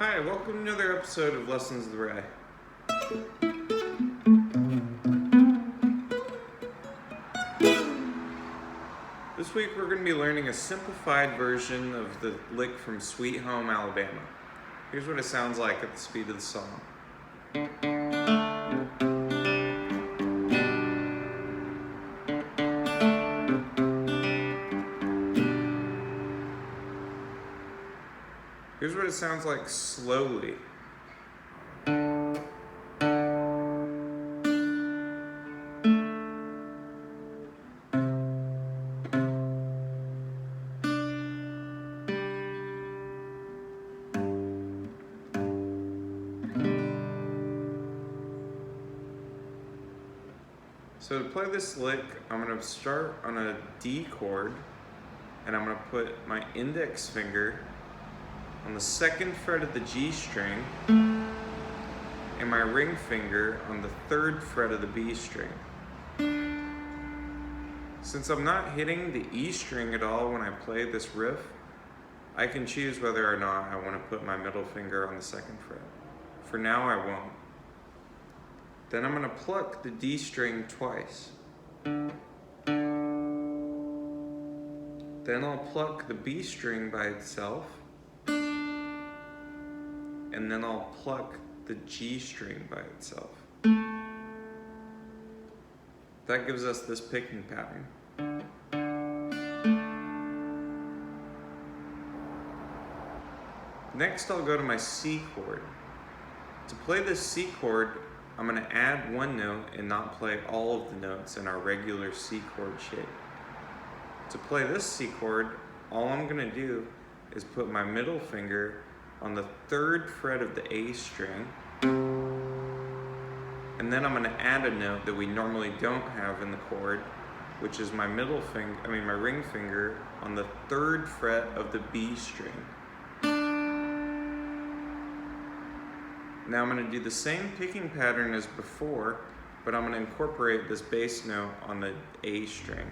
Hi, welcome to another episode of Lessons of the Ray. This week we're going to be learning a simplified version of the lick from Sweet Home, Alabama. Here's what it sounds like at the speed of the song. Here's what it sounds like slowly. So to play this lick, I'm going to start on a D chord, and I'm going to put my index finger on the second fret of the G string, and my ring finger on the third fret of the B string. Since I'm not hitting the E string at all when I play this riff, I can choose whether or not I want to put my middle finger on the second fret. For now, I won't. Then I'm going to pluck the D string twice. Then I'll pluck the B string by itself. And then I'll pluck the G string by itself. That gives us this picking pattern. Next, I'll go to my C chord. To play this C chord, I'm going to add one note and not play all of the notes in our regular C chord shape. To play this C chord, all I'm going to do is put my middle finger on the third fret of the A string, and then I'm going to add a note that we normally don't have in the chord, which is my my ring finger on the third fret of the B string. Now I'm going to do the same picking pattern as before, but I'm going to incorporate this bass note on the A string.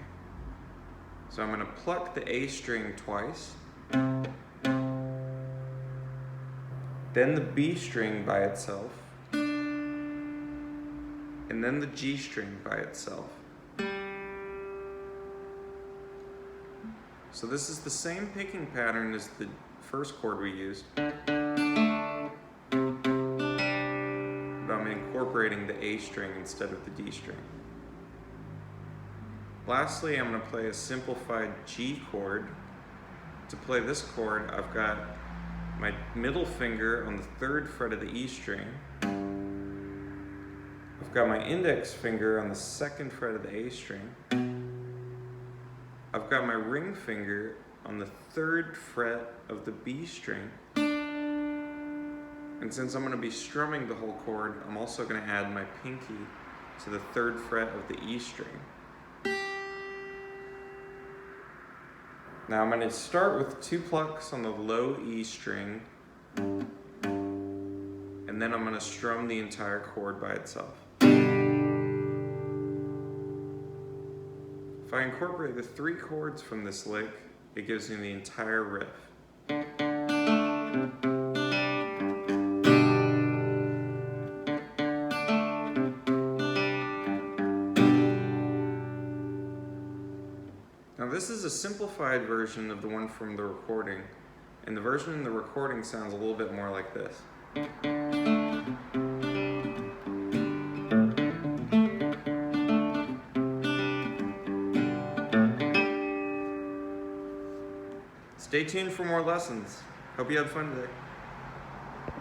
So I'm going to pluck the A string twice, then the B string by itself, and then the G string by itself. So this is the same picking pattern as the first chord we used, but I'm incorporating the A string instead of the D string. Lastly, I'm going to play a simplified G chord. To play this chord, I've got my middle finger on the third fret of the E string. I've got my index finger on the second fret of the A string. I've got my ring finger on the third fret of the B string. And since I'm going to be strumming the whole chord, I'm also going to add my pinky to the third fret of the E string. Now I'm going to start with 2 plucks on the low E string, and then I'm going to strum the entire chord by itself. If I incorporate the 3 chords from this lick, it gives me the entire riff. Now this is a simplified version of the one from the recording, and the version in the recording sounds a little bit more like this. Stay tuned for more lessons. Hope you had fun today.